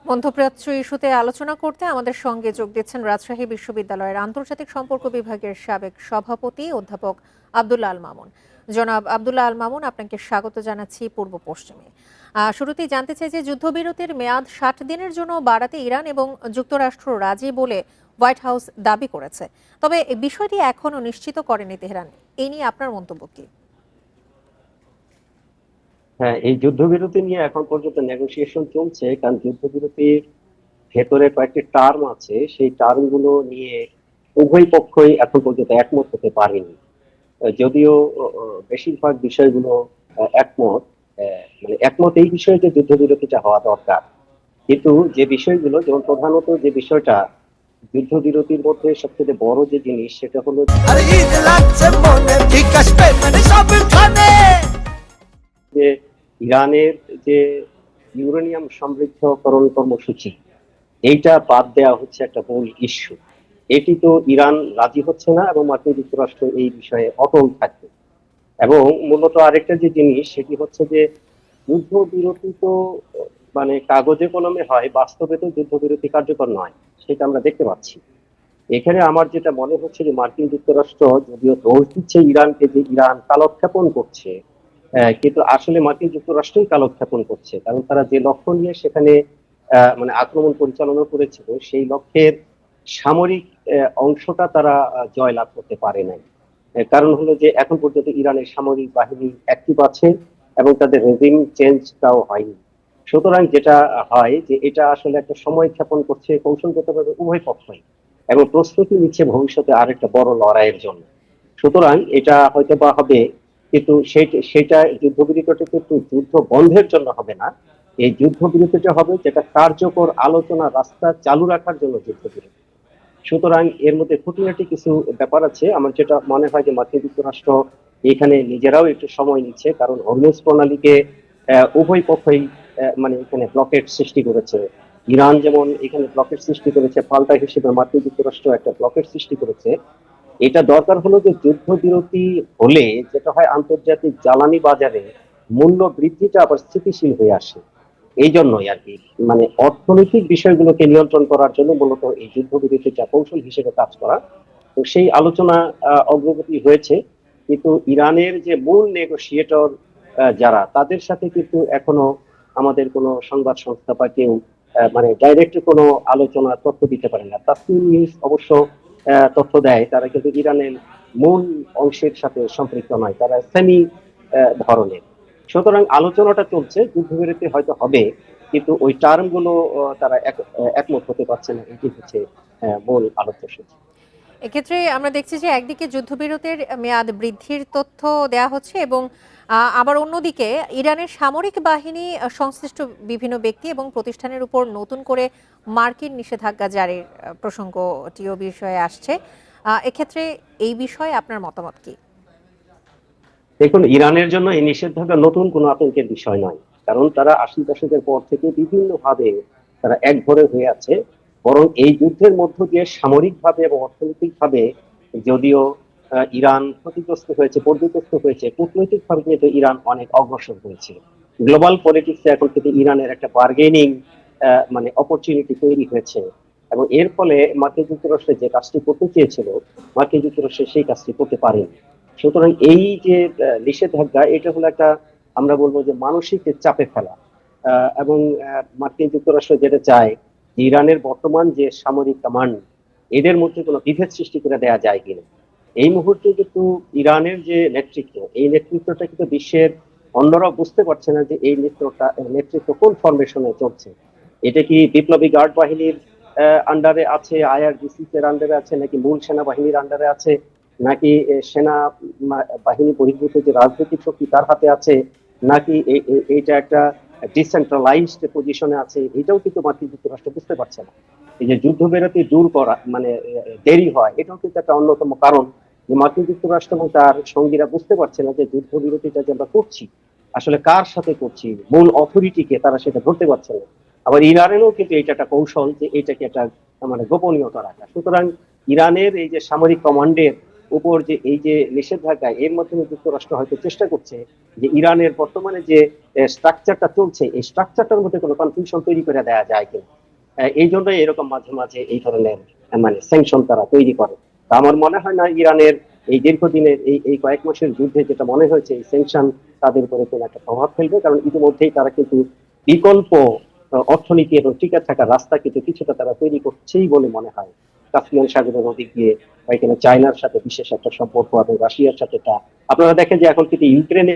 মধ্যপ্রাচ্য ইস্যুতে আলোচনা করতে আমাদের সঙ্গে যোগ দিচ্ছেন রাজশাহী বিশ্ববিদ্যালয়ের আন্তর্জাতিক সম্পর্ক বিভাগের সাবেক সভাপতি অধ্যাপক আব্দুল্লাহ আল মামুন। জনাব আব্দুল্লাহ আল মামুন, আপনাকে স্বাগত জানাচ্ছি পূর্ব পশ্চিমে। শুরুতেই জানতে চাই যে যুদ্ধবিরতির মেয়াদ 60 দিনের জন্য বাড়াতে ইরান এবং যুক্তরাষ্ট্র রাজি বলে হোয়াইট হাউস দাবি করেছে। তবে এই বিষয়টি এখনো নিশ্চিত করেনি তেহরান। এই নিয়ে আপনার মন্তব্য কি? হ্যাঁ, এই যুদ্ধবিরতি নিয়ে এখন পর্যন্ত নেগোসিয়েশন চলছে, কারণ যুদ্ধবিরতির ভেতরে কয়েকটি টার্ম আছে, সেই টার্ম গুলো নিয়ে উভয় পক্ষই এখন পর্যন্ত একমত হতে পারেনি। যদিও বেশিরভাগ বিষয়গুলো একমত, মানে একমত এই বিষয়ে যে যুদ্ধবিরতিটা হওয়া দরকার, কিন্তু যে বিষয়গুলো, যেমন প্রধানত যে বিষয়টা যুদ্ধবিরতির মধ্যে সবচেয়ে বড় যে জিনিস, সেটা হলো যে ইরানের যে ইউরেনিয়াম সমৃদ্ধকরণ কর্মসূচি, এইটা বাদ দেওয়া হচ্ছে একটা মূল ইস্যু। এটি তো ইরান রাজি হচ্ছে না এবং মার্কিন যুক্তরাষ্ট্র এই বিষয়ে অটল থাকবে। এবং মূলত আরেকটা যে জিনিস, সেটি হচ্ছে যে যুদ্ধবিরতি তো মানে কাগজে কলমে হয়, বাস্তবে তো যুদ্ধবিরতি কার্যকর নয়, সেটা আমরা দেখতে পাচ্ছি। এখানে আমার যেটা মনে হচ্ছে যে মার্কিন যুক্তরাষ্ট্র যদিও দোষ দিচ্ছে ইরানকে যে ইরান কালক্ষেপণ করছে, কিন্তু আসলে মার্কিন যুক্তরাষ্ট্রই কালক্ষেপণ করছে, কারণ তারা যে লক্ষ্য নিয়ে সেখানে মানে আক্রমণ পরিচালনা করেছিল, সেই লক্ষ্যের সামরিক অংশটা তারা জয়লাভ করতে পারে নাই। কারণ হলো যে এখন পর্যন্ত ইরানের সামরিক বাহিনী অ্যাক্টিভ আছে এবং তাদের রেজিম চেঞ্জটাও হয়নি। সুতরাং যেটা হয় যে এটা আসলে একটা সময় ক্ষেপণ করছে কৌশলগতভাবে উভয় পক্ষই, এবং প্রস্তুতি নিচ্ছে ভবিষ্যতে আরেকটা বড় লড়াইয়ের জন্য। সুতরাং এটা হয়তো বা হবে, কিন্তু সেটা যুদ্ধবিরতিটা কিন্তু যুদ্ধ বন্ধের জন্য হবে না। এই যুদ্ধবিরতিটা হবে যেটা কার্যকর আলোচনা রাস্তা চালু রাখার জন্য যুদ্ধবিরতি। সুতরাং এর মধ্যে খুঁটিনাটি কিছু ব্যাপার আছে। আমার যেটা মনে হয় যে মার্কিন যুক্তরাষ্ট্র এখানে নিজেরাও একটু সময় নিচ্ছে, কারণ হরমুজ প্রণালীকে উভয় পক্ষই মানে এখানে ব্লকেট সৃষ্টি করেছে। ইরান যেমন এখানে ব্লকেট সৃষ্টি করেছে, পাল্টা হিসেবে মার্কিন যুক্তরাষ্ট্র একটা ব্লকেট সৃষ্টি করেছে। এটা দরকার হলো যে যুদ্ধবিরতি হলে যেটা হয়, আন্তর্জাতিক জ্বালানি বাজারে মূল্য বৃদ্ধিটা আবার স্থিতিশীল হয়ে আসে। এই জন্যই আর কি, মানে অর্থনৈতিক বিষয়গুলোকে নিয়ন্ত্রণ করার জন্য মূলত এই যুদ্ধবিরতিটা কৌশল হিসেবে কাজ করা। তো সেই আলোচনা অগ্রগতি হয়েছে, কিন্তু ইরানের যে মূল নেগোসিয়েটর যারা, তাদের সাথে কিন্তু এখনো আমাদের কোনো সংবাদ সংস্থা বা কেউ মানে ডাইরেক্ট কোনো আলোচনা তথ্য দিতে পারে না। তাসনিম নিউজ অবশ্য তথ্য দেয়, তারা কিন্তু ইরানের মূল অংশের সাথে সম্পৃক্ত নয়, তারা সেমি ধরনের। সুতরাং আলোচনাটা চলছে, যুদ্ধবিরতি হয়তো হবে, কিন্তু ওই টার্ম গুলো তারা একমত হতে পারছে না, এটি হচ্ছে মূল আলোচ্য সূচি। এক্ষেত্রে আমরা দেখছি যে একদিকে যুদ্ধবিরতির মেয়াদ বৃদ্ধির তথ্য দেয়া হচ্ছে এবং আবার অন্যদিকে ইরানের সামরিক বাহিনী সংশ্লিষ্ট বিভিন্ন ব্যক্তি এবং প্রতিষ্ঠানের উপর নতুন করে মার্কিন নিষেধাজ্ঞা জারির প্রসঙ্গটিও বিষয়ে আসছে। এক্ষেত্রে এই বিষয়ে আপনার মতামত কি? দেখুন, ইরানের জন্য এই নিষেধাজ্ঞা নতুন কোনো আতঙ্কের বিষয় নয়, কারণ তারা 80 দশকের পর থেকে বিভিন্ন ভাবে তারা একঘরে হয়ে আছে। বরং এই যুদ্ধের মধ্য দিয়ে সামরিকভাবে এবং অর্থনৈতিকভাবে যদিও ইরান ক্ষতিগ্রস্ত হয়েছে, পর্যুদস্ত হয়েছে, কূটনৈতিক ভাবে কিন্তু ইরান অনেক অগ্রসর হয়েছে। গ্লোবাল পলিটিক্সে এখন থেকে ইরানের একটা বার্গেনিং মানে অপরচুনিটি তৈরি হয়েছে, এবং এর ফলে মার্কিন যুক্তরাষ্ট্র যে কাজটি করতে চেয়েছিল, মার্কিন যুক্তরাষ্ট্র সেই কাজটি করতে পারেনি। সুতরাং এই যে নিষেধাজ্ঞা, এটা হলো একটা, আমরা বলবো যে মানসিক চাপে ফেলা। এবং মার্কিন যুক্তরাষ্ট্র যেটা চায় যে ইরানের বর্তমান যে সামরিক কমান্ড, এদের মধ্যে কোনো বিভেদ সৃষ্টি করে দেওয়া যায় কিনা। এই মুহূর্তে কিন্তু ইরানের যে নেতৃত্ব, এই নেতৃত্বটা কিন্তু বিশ্বের অন্যরা বুঝতে পারছে না যে এই নেতৃত্ব কোন ফরমেশনে চলছে। এটা কি বিপ্লবী গার্ড বাহিনীর আন্ডারে আছে, আইআরজিসি এর আন্ডারে আছে, নাকি মূল সেনাবাহিনীর আন্ডারে আছে, নাকি সেনা বাহিনী বহির্ভূত যে রাজনৈতিক শক্তি তার হাতে আছে, নাকি এইটা একটা ডিসেন্ট্রালাইজড পজিশনে আছে, এটাও কিন্তু মার্কিন যুক্তরাষ্ট্র বুঝতে পারছে না। এই যে যুদ্ধবিরতি দূর করা মানে দেরি হয়, এটাও কিন্তু একটা অন্যতম কারণ যে মার্কিন যুক্তরাষ্ট্র এবং তার সঙ্গীরা বুঝতে পারছে না যে যুদ্ধবিরতিটা যে আমরা করছি আসলে কার সাথে করছি, মূল অথরিটিকে তারা সেটা ধরতে পারছে না। আবার ইরানেরও কিন্তু এটা একটা কৌশল যে এটাকে একটা মানে গোপনীয়তা রাখা। সুতরাং ইরানের এই যে সামরিক কমান্ডের উপর যে এই যে নিষেধাজ্ঞা, এর মাধ্যমে যুক্তরাষ্ট্র হয়তো চেষ্টা করছে যে ইরানের বর্তমানে যে স্ট্রাকচারটা চলছে, এই স্ট্রাকচারটার মধ্যে কোনো কনফিউশন তৈরি করে দেওয়া যায় কিনা। এই জন্যই এরকম মাঝে মাঝে এই ধরনের মানে স্যাংশন তারা তৈরি করে। তা আমার মনে হয় না ইরানের এই দীর্ঘদিনের এই কয়েক মাসের যুদ্ধে যেটা মনে হয়েছে, এই স্যাংশন তাদের উপরে কোনো একটা প্রভাব ফেলবে, কারণ ইতিমধ্যেই তারা কিন্তু বিকল্প অর্থনীতি এবং টিকে থাকার রাস্তা কিন্তু কিছুটা তারা তৈরি করছেই বলে মনে হয়। কাস্পিয়ান সাগরের নদী দিয়ে বা এখানে চায়নার সাথে বিশেষ একটা সম্পর্ক এবং রাশিয়ার সাথে আপনারা দেখেন যে এখন কিন্তু ইউক্রেনে